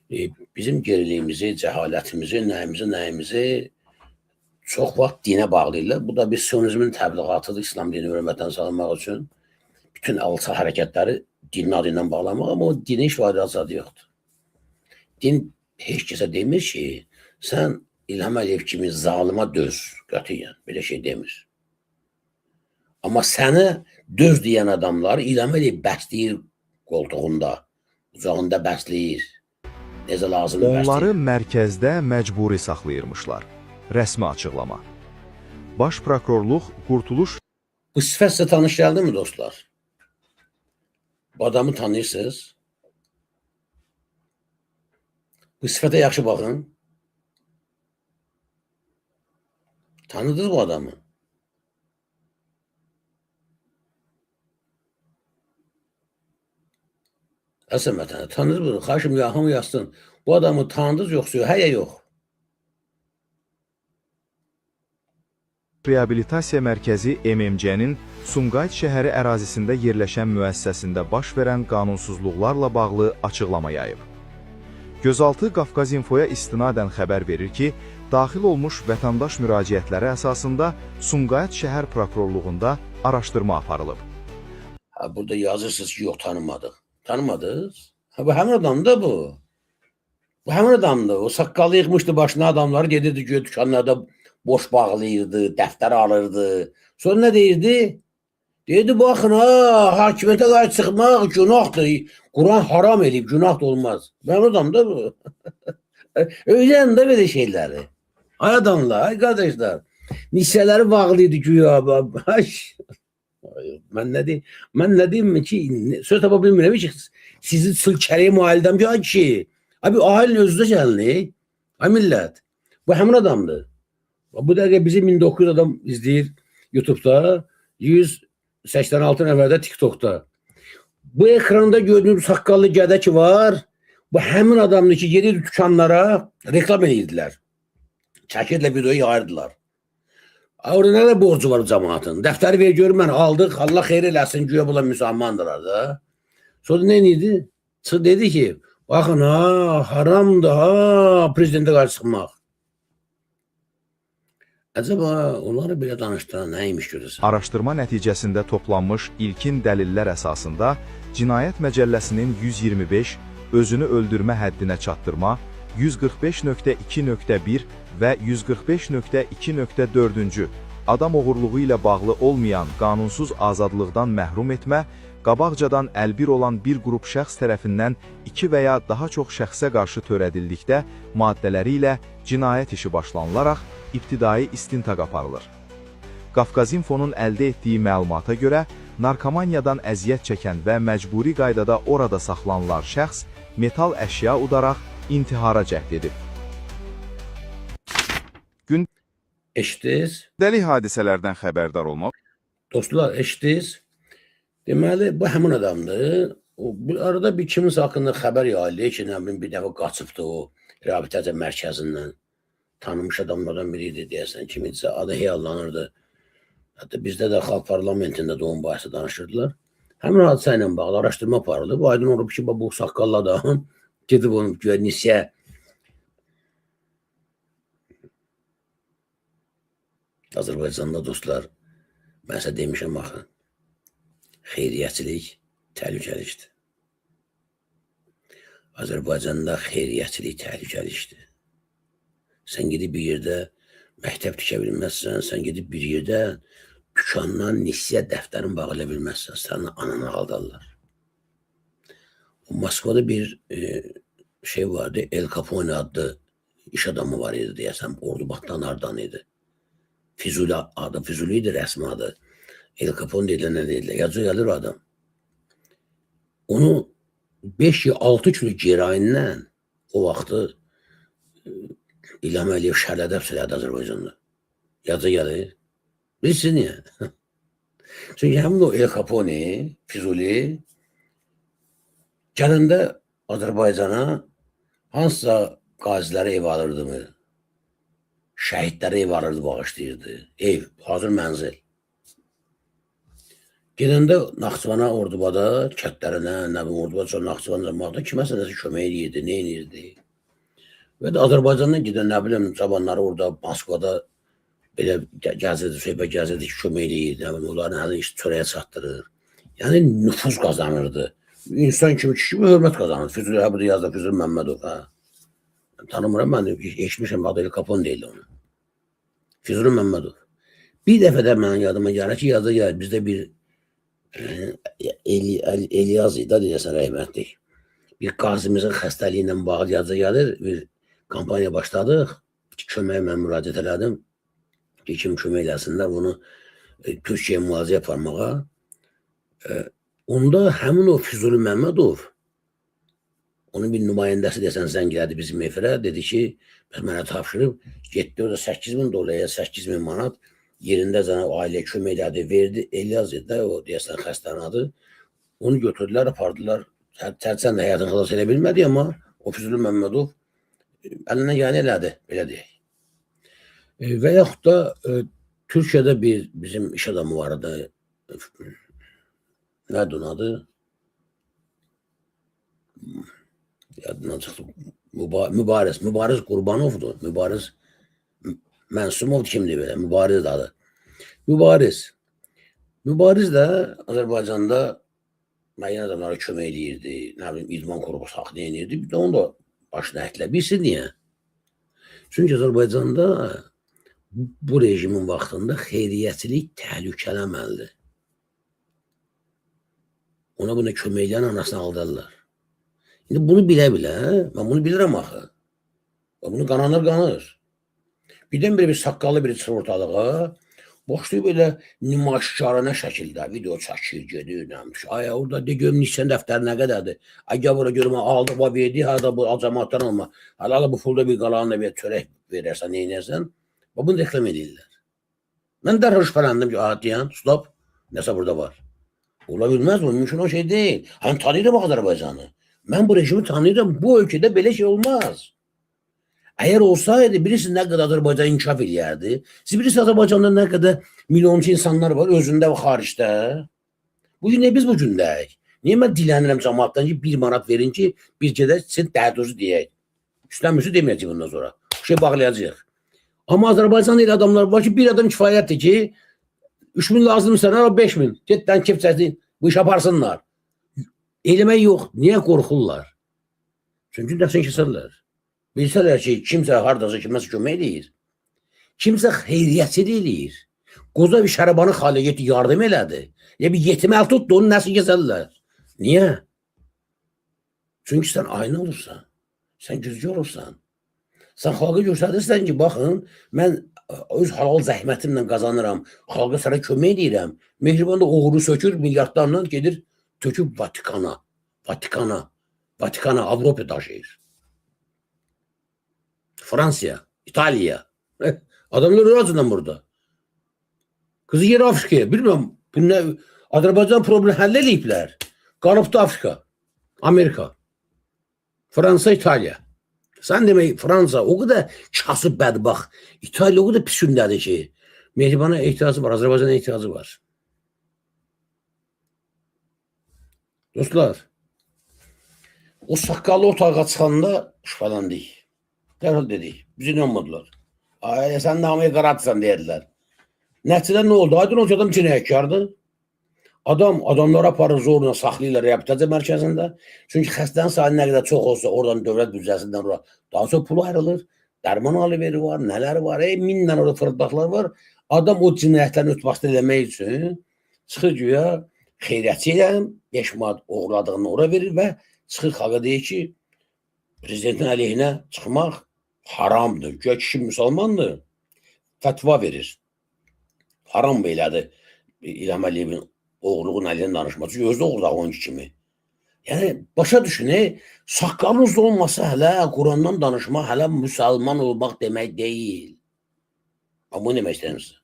Bizim geriliyimizi, cəhalətimizi, nəyimizi çox vaxt dinə bağlayırlar. Bu da bir sionizmin təbliğatıdır, İslam dini hörmətən salınmaq üçün. Bütün alçaq hərəkətləri dinin adı ilə bağlamaq, amma o dinin heç faydası yoxdur. Din heç kəsə demir ki, sən İlham Əliyev kimi zalıma döz, qətiyyən, belə şey demir. Amma səni döz deyən adamlar İlham Əliyev bəsləyir qoltuğunda, ucağında bəsləyir. Necə lazım Onları mərkəzdə məcburi saxlayırmışlar. Rəsmi açıqlama. Baş prokurorluq Qurtuluş... Bu sifət sizə tanış gəldi mi dostlar? Bu adamı tanıyırsınız? Bu sifətə yaxşı baxın. Tanıdınız bu adamı? Əsəm vətənə, tanıdınız bunu? Xaşım yaxın yazsın. Bu adamı tanıdınız yoxsa yox? Həyə yox. Reabilitasiya mərkəzi MMC-nin Sumqayıt şəhəri ərazisində yerləşən müəssisəsində baş verən qanunsuzluqlarla bağlı açıqlama yayıb. Gözaltı Qafqaz İnfoya istinadən xəbər verir ki, daxil olmuş vətəndaş müraciətləri əsasında Sumqayıt şəhər prokurorluğunda araşdırma aparılıb. Burada yazırsınız ki, yox, tanımadıq. Tanımadınız? Bu həmin adamdır bu. Bu həmin adamdır. O saqqalı yıxmışdı başına adamları, gedirdi göy dükanlarda boş bağlayırdı, dəftər alırdı. Sonra nə deyirdi? Deyirdi, baxın, hakimiyyətə qayıt çıxmaq günahdır. Quran haram edib, günah da olmaz. Həmin adamdır bu. Öyrənin də belə şeyləri. Ay adamlar, ay qardaşlar. Nisələri bağlıydı güya. Mən nə deyim ki, söz tapa bilmirəm ki, sizi sülkəliyim o aildən ki, abi ailənin özü də gəlini. Ay millət, bu həmin adamdır. Bu dəqiqə bizi 1900 adam izləyir YouTube'da, 186 nəfər də TikTok'da. Bu ekranda gördüyünüz saqqallı gədə ki var, bu həmin adamdır ki, gedir dükanlara reklam edirdilər. Çəkirlə videoyu yayırdılar. Orada nə də borcu var cəmaatın? Dəftəri ver görür, mən aldıq, Allah xeyir eləsin, güya bunlar müsəlmandılar da. Sonra nə idi? Çıx dedi ki, baxın, haramdır, prezidentə qarşı çıxmaq. Əcəba, onları belə danışdıran nəymiş görürsən? Araşdırma nəticəsində toplanmış ilkin dəlillər əsasında Cinayət Məcəlləsinin 125 özünü öldürmə həddinə çatdırma, 145.2.1 və 145.2.4-cü adam oğurluğu ilə bağlı olmayan qanunsuz azadlıqdan məhrum etmə, qabaqcadan əlbir olan bir qrup şəxs tərəfindən 2 və ya daha çox şəxsə qarşı törədildikdə maddələri ilə cinayət işi başlanılaraq ibtidai istintaq aparılır. Qafqaz İnfonun əldə etdiyi məlumata görə, narkomaniyadan əziyyət çəkən və məcburi qaydada orada saxlanılan şəxs metal əşya udaraq intihara cəhd edib. Eşitdiniz? Dəli hadisələrdən xəbərdar olmaq. Dostlar, eşitdiniz? Deməli, bu həmin adamdır. Arada bir kiminsə haqqında xəbər yayıldı ki, bir dəfə qaçıbdı o reabilitasiya mərkəzindən. Tanınmış adamlardan biri idi deyəsən, kiminsə adı heyallanırdı. Hətta bizdə də xalq parlamentində də onun bahisi danışırdılar. Həmin hadisə ilə bağlı araşdırma aparıldı. Bu aydın olub ki, bu saqqallı adam gedib onun nisyə Azərbaycanda dostlar, mən sizə demişəm axı, xeyriyyəçilik təhlükəlikdir. Azərbaycanda xeyriyyəçilik təhlükəlikdir. Sən gedib bir yerdə məktəb tikə bilməzsən, sən gedib bir yerdə dükandan nisyə dəftərin bağlı bilməzsən, sənin ananı aldarlar. Moskvada bir şey vardı, El Capone adlı iş adamı var idi deyəsəm, Ordubaddan hardan idi. Füzuli adı, Füzuli idi rəsmi adı. El Capone deyilən nə deyilən, yazı gəlir adam. Onu 5-6 kilo gerayindən o vaxtı İlham Əliyev şərlədə söylədi Azərbaycanda. Yazı gəlir. Bilirsiniz niyə? Çünki həmin o El Capone, Füzuli gələndə Azərbaycana hansısa qazilərə ev alırdı mı? Şəhidlərə ev alırdı, bağışlayırdı. Ev, hazır mənzil. Gedəndə Naxçıvana, Ordubada, kətlərinə, nə bilim, Ordubada sonra Naxçıvan cəmaatına kiməsə nəsə kömək edirdi, nə edirdi? Və də Azərbaycandan gedən nə bilim cavanları orada Moskvada belə gəzirdi, söhbət gəzirdi ki, kömək eləyir, nə bilim onların əlini işte çörəyə çatdırır. Yəni nüfuz qazanırdı. İnsan kimi kişi kimi hörmət qazanırdı. Füzuli burada yazdı, Füzuli Məmmədov. Ha. Tanımıram mən, eşitmişəm, adı Kapon deyildi onu. Füzuli Məmmədov. Bir dəfə də mənim yadıma gəlir ki, yazı gəlir, bizdə bir Eliyaz idi, deyəsən rəhmətlik. Bir qazimizin xəstəliyi ilə bağlı yazı gəlir, bir kampaniya başladıq, köməyə mən müraciət elədim ki, kim kömək eləsinlər bunu Türkiyəyə müalicə aparmağa. Onda həmin o Füzuli Məmmədov, onun bir nümayəndəsi desən zəng elədi bizim efirə, dedi ki, mənə tapşırıb, getdi orada 8.000 dolara, 8.000 manat yerində zənə ailəyə kömək elədi, verdi, Eliyaz idi, o deyəsən xəstənin adı. Onu götürdülər, apardılar. Tərsən də həyatını xilas elə bilmədi, amma o Füzuli Məmmədov əlindən yəni elədi, belə deyək. Və yaxud da Türkiyədə bizim iş adamı var idi. Nədir onun adı? Yadından çıxdı. Mübariz Qurbanovdur. Mübariz Mənsumov kimdir belə? Mübariz adı. Mübariz də Azərbaycanda müəyyən adamlara kömək eləyirdi. Nə bilim, idman qrupu saxlayırdı. Bir də onu da başına əklə. Bilsin niyə? Çünki Azərbaycanda bu rejimin vaxtında xeyriyyəçilik təhlükəli əməldir. Ona buna kömək eləyən anasını aldarlar. İndi bunu bilə-bilə, mən bunu bilirəm axı. Bunu qanır. Birdən-birə bir saqqalı biri çıxır ortalığa, başlayıb belə nümayişkarına şəkildə video çəkir, gedir. Ay, orada de görüm Niçən dəftəri nə qədərdir? Ay, gəl bura görüm, aldı, verdi, hələ bu cəmaatdan olma. Hələ bu pulda bir qalanla bir çörək verərsən, neynərsən? Bunu reklam edirlər. Mən dərhal şübhələndim ki, deyən, stop, nəsə burada var. Ola bilməz, bu mümkün o şey deyil. Hani tanıyırım Azərbaycanı. Mən bu rejimi tanıyırım, bu ölkədə belə şey olmaz. Əgər olsaydı, bilirsiniz nə qədər Azərbaycan inkişaf eləyərdi. Siz bilirsiniz Azərbaycanda nə qədər milyonçu insanlar var, özündə və xaricdə. Bugün ne biz bu gündəyik? Niyə mən dilənirəm cəmaatdan ki, 1 manat verin ki, bir gedək sizin dəhduzu deyək. Üstənmüsü deməyəcək bundan sonra. Şey bağlayacaq. Amma Azərbaycan elə adamlar var ki, bir adam kifayətdir ki, 3.000 lazımsa, 5.000. Getdən kepçəsin, bu iş aparsınlar. Eləmək yox. Niyə qorxurlar? Çünki nəfsən kesərlər. Bilsələr ki, kimsə haradasa kiməsə kömək eləyir. Kimsə xeyriyyətçilik eləyir. Qoza bir şərabanı xalə getdi, yardım elədi. Ya bir yetim əl tutdu, onu nəsə kesərlər. Niyə? Çünki sən aynı olursan. Sən güzgü olursan. Sən xalqa göstərirsən ki, baxın, mən öz halal zəhmətimlə qazanıram, xalqa sənə kömək edirəm. Mehriban da uğuru sökür, milyardlarla gedir, töküb Vatikana, Avropa daşıyır. Fransaya, İtalya. Adamlar razıdan burada. Kızı yer Afrika'ya, bilmem, Azərbaycan problemi həll ediblər. Qalıbdı Afrika, Amerika, Fransa, İtalya. Sən demək, Fransa o qədər kasıb bədbax, İtalya o qədər pis gündədir ki, Mehribana ehtiyacı var, Azərbaycana ehtiyacı var. Dostlar, o saqqallı otağa çıxanda şübhələndik. Dərhal dedik, bizi inanmadılar. Ay, sən naməyə qaratsan deyədilər. Nəticədə nə oldu? Aydın olca adam cinayətkardır. Adamlara aparır zorla saxlayırlar reabilitasiya mərkəzində. Çünki xəstənin sayı nə qədər çox olsa, oradan dövlət büdcəsindən daha çox pul ayrılır. Dərman alıveri var, nələr var, minlə orada fırıldaqlar var. Adam o cinayətlərini ötbasını eləmək üçün çıxır güya xeyriyyətçi ilə 5 manat oğurladığını ora verir və çıxır xalqa deyir ki, prezidentin əleyhinə çıxmaq haramdır. Güya kişi müsəlmandır, fətva verir. Haram belədir İlham Əliyevin oğurluğun əlindən danışmaq. Çünki özü də oğurluq onun kimi. Yəni, başa düşün, saqqalınız olmasa hələ Qurandan danışmaq, hələ müsəlman olmaq demək deyil. Amma bunu demək istəyirəm sizə.